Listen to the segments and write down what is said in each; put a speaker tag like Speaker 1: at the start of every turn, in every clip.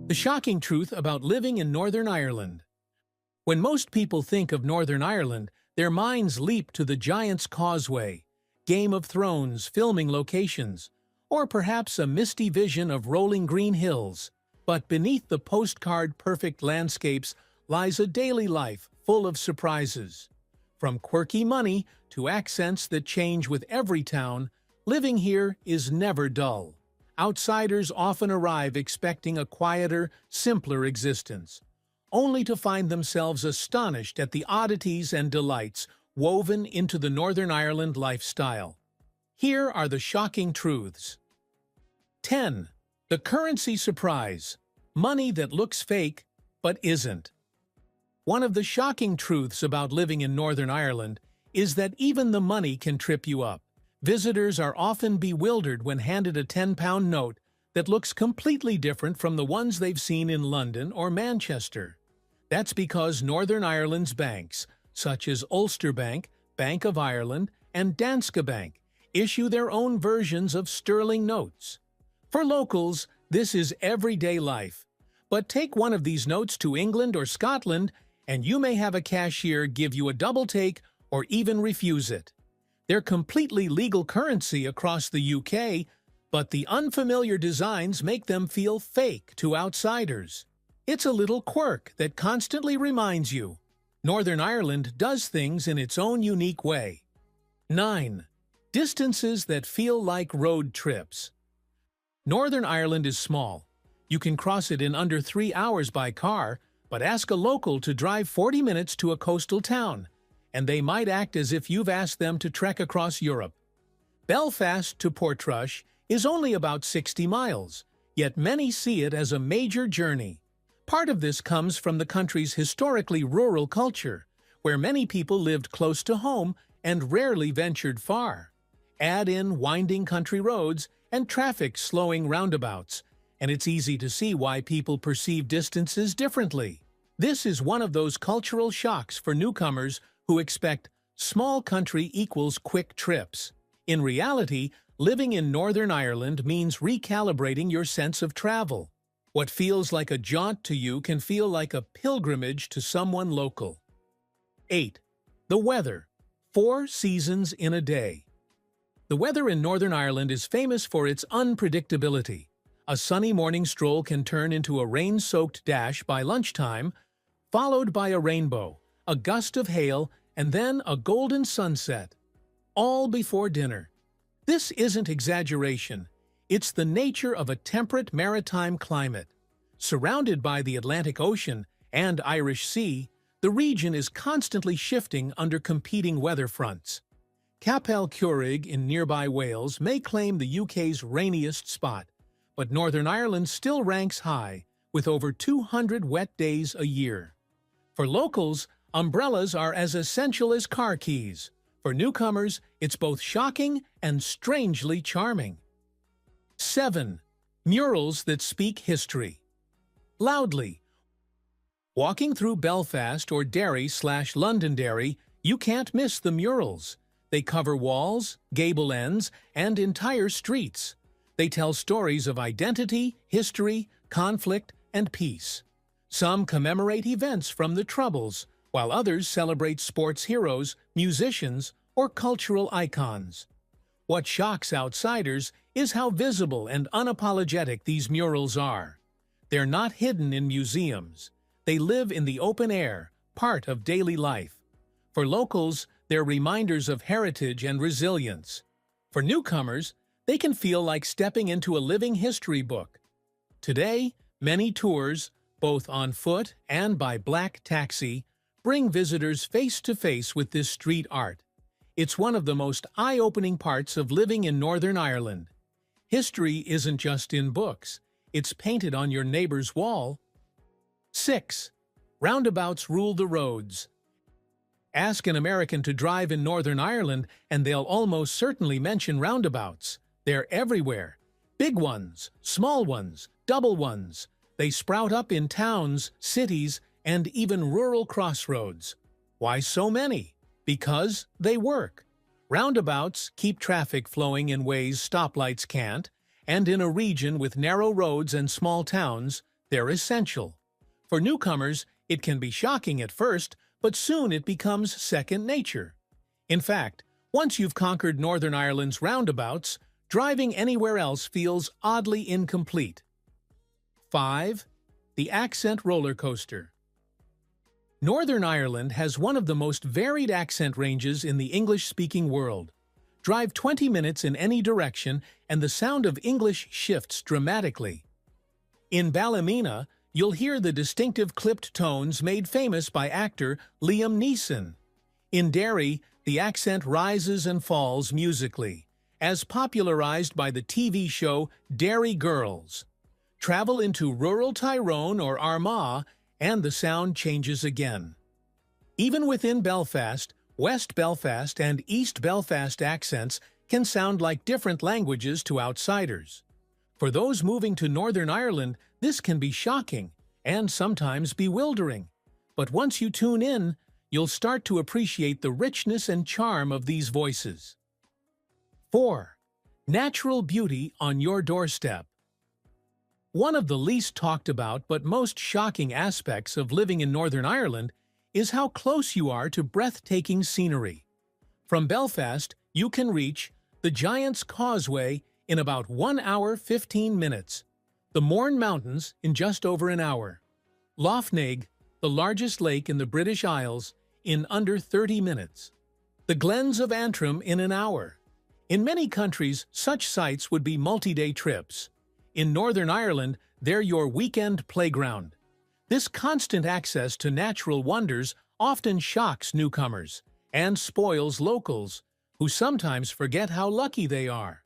Speaker 1: The shocking truth about living in Northern Ireland. When most people think of Northern Ireland, their minds leap to the Giant's Causeway, Game of Thrones filming locations, or perhaps a misty vision of rolling green hills. But beneath the postcard-perfect landscapes lies a daily life full of surprises. From quirky money to accents that change with every town, living here is never dull. Outsiders often arrive expecting a quieter, simpler existence, only to find themselves astonished at the oddities and delights woven into the Northern Ireland lifestyle. Here are the shocking truths. 10. The currency surprise. Money that looks fake, but isn't. One of the shocking truths about living in Northern Ireland is that even the money can trip you up. Visitors are often bewildered when handed a £10 note that looks completely different from the ones they've seen in London or Manchester. That's because Northern Ireland's banks, such as Ulster Bank, Bank of Ireland, and Danske Bank, issue their own versions of sterling notes. For locals, this is everyday life. But take one of these notes to England or Scotland, and you may have a cashier give you a double take or even refuse it. They're completely legal currency across the UK, but the unfamiliar designs make them feel fake to outsiders. It's a little quirk that constantly reminds you, Northern Ireland does things in its own unique way. 9. Distances that feel like road trips. Northern Ireland is small. You can cross it in under 3 hours by car, but ask a local to drive 40 minutes to a coastal town, and they might act as if you've asked them to trek across Europe. Belfast to Portrush is only about 60 miles, yet many see it as a major journey. Part of this comes from the country's historically rural culture, where many people lived close to home and rarely ventured far. Add in winding country roads and traffic slowing roundabouts, and it's easy to see why people perceive distances differently. This is one of those cultural shocks for newcomers who expect small country equals quick trips. In reality, living in Northern Ireland means recalibrating your sense of travel. What feels like a jaunt to you can feel like a pilgrimage to someone local. 8. The weather. 4 seasons in a day. The weather in Northern Ireland is famous for its unpredictability. A sunny morning stroll can turn into a rain-soaked dash by lunchtime, followed by a rainbow, a gust of hail, and then a golden sunset, all before dinner. This isn't exaggeration. It's the nature of a temperate maritime climate. Surrounded by the Atlantic Ocean and Irish Sea, the region is constantly shifting under competing weather fronts. Capel Curig in nearby Wales may claim the UK's rainiest spot, but Northern Ireland still ranks high, with over 200 wet days a year. For locals, umbrellas are as essential as car keys. For newcomers, it's both shocking and strangely charming. 7. Murals that speak history. Loudly. Walking through Belfast or Derry/Londonderry, you can't miss the murals. They cover walls, gable ends, and entire streets. They tell stories of identity, history, conflict, and peace. Some commemorate events from the Troubles, while others celebrate sports heroes, musicians, or cultural icons. What shocks outsiders is how visible and unapologetic these murals are. They're not hidden in museums. They live in the open air, part of daily life. For locals, they're reminders of heritage and resilience. For newcomers, they can feel like stepping into a living history book. Today, many tours, both on foot and by black taxi, bring visitors face-to-face with this street art. It's one of the most eye-opening parts of living in Northern Ireland. History isn't just in books. It's painted on your neighbor's wall. 6. Roundabouts rule the roads. Ask an American to drive in Northern Ireland, and they'll almost certainly mention roundabouts. They're everywhere. Big ones, small ones, double ones. They sprout up in towns, cities, and even rural crossroads. Why so many? Because they work. Roundabouts keep traffic flowing in ways stoplights can't, and in a region with narrow roads and small towns, They're essential. For newcomers, it can be shocking at first, but soon it becomes second nature. In fact, once you've conquered Northern Ireland's roundabouts, driving anywhere else feels oddly incomplete. 5. The accent roller coaster. Northern Ireland has one of the most varied accent ranges in the English-speaking world. Drive 20 minutes in any direction, and the sound of English shifts dramatically. In Ballymena, you'll hear the distinctive clipped tones made famous by actor Liam Neeson. In Derry, the accent rises and falls musically, as popularized by the TV show Derry Girls. Travel into rural Tyrone or Armagh, and the sound changes again. Even within Belfast, West Belfast and East Belfast accents can sound like different languages to outsiders. For those moving to Northern Ireland, this can be shocking and sometimes bewildering. But once you tune in, you'll start to appreciate the richness and charm of these voices. 4. Natural beauty on your doorstep. One of the least talked about but most shocking aspects of living in Northern Ireland is how close you are to breathtaking scenery. From Belfast, you can reach the Giant's Causeway in about 1 hour 15 minutes, the Mourne Mountains in just over an hour, Lough Neagh, the largest lake in the British Isles, in under 30 minutes, the Glens of Antrim in an hour. In many countries, such sites would be multi-day trips. In Northern Ireland, they're your weekend playground. This constant access to natural wonders often shocks newcomers and spoils locals, who sometimes forget how lucky they are.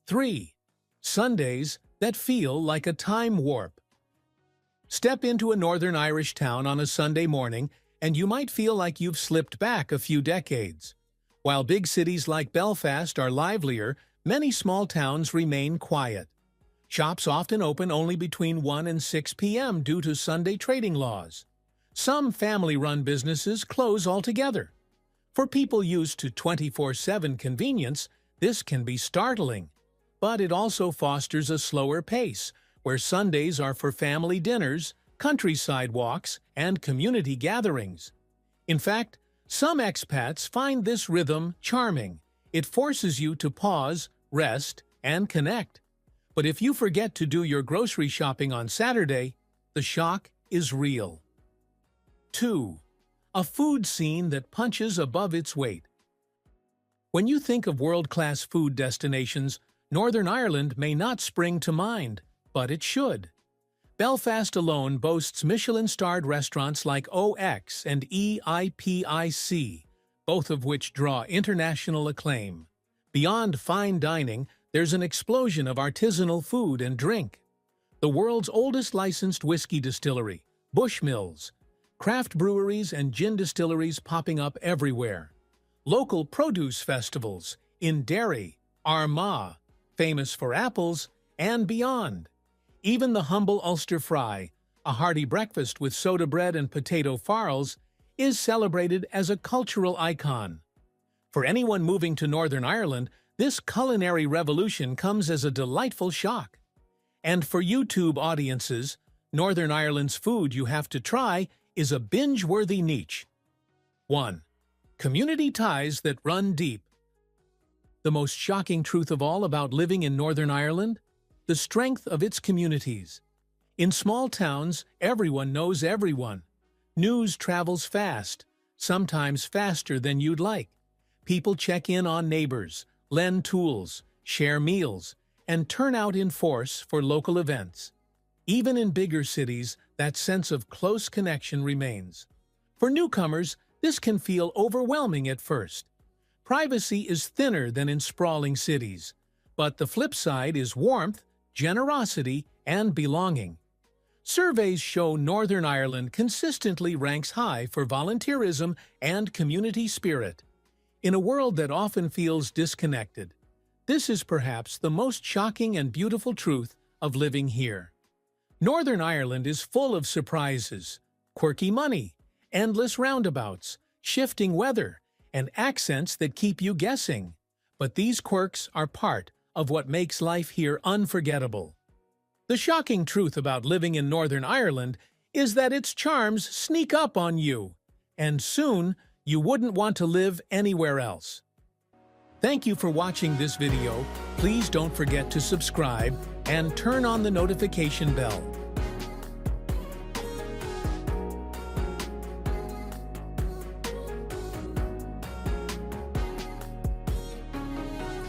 Speaker 1: 3. Sundays that feel like a time warp. Step into a Northern Irish town on a Sunday morning, and you might feel like you've slipped back a few decades. While big cities like Belfast are livelier, many small towns remain quiet. Shops often open only between 1 and 6 p.m. due to Sunday trading laws. Some family-run businesses close altogether. For people used to 24/7 convenience, this can be startling. But it also fosters a slower pace, where Sundays are for family dinners, countryside walks, and community gatherings. In fact, some expats find this rhythm charming. It forces you to pause, rest, and connect. But if you forget to do your grocery shopping on Saturday, the shock is real. 2. A food scene that punches above its weight. When you think of world-class food destinations, Northern Ireland may not spring to mind, but it should. Belfast alone boasts Michelin-starred restaurants like OX and EIPIC, both of which draw international acclaim. Beyond fine dining, there's an explosion of artisanal food and drink. The world's oldest licensed whiskey distillery, Bushmills, craft breweries and gin distilleries popping up everywhere. Local produce festivals in Derry, Armagh, famous for apples, and beyond. Even the humble Ulster fry, a hearty breakfast with soda bread and potato farls, is celebrated as a cultural icon. For anyone moving to Northern Ireland, this culinary revolution comes as a delightful shock. And for YouTube audiences, Northern Ireland's food you have to try is a binge-worthy niche. 1. Community ties that run deep. The most shocking truth of all about living in Northern Ireland? The strength of its communities. In small towns, everyone knows everyone. News travels fast, sometimes faster than you'd like. People check in on neighbors, lend tools, share meals, and turn out in force for local events. Even in bigger cities, that sense of close connection remains. For newcomers, this can feel overwhelming at first. Privacy is thinner than in sprawling cities, but the flip side is warmth, generosity, and belonging. Surveys show Northern Ireland consistently ranks high for volunteerism and community spirit. In a world that often feels disconnected, this is perhaps the most shocking and beautiful truth of living here. Northern Ireland is full of surprises, quirky money, endless roundabouts, shifting weather, and accents that keep you guessing. But these quirks are part of what makes life here unforgettable. The shocking truth about living in Northern Ireland is that its charms sneak up on you, and soon you wouldn't want to live anywhere else. Thank you for watching this video. Please don't forget to subscribe and turn on the notification bell.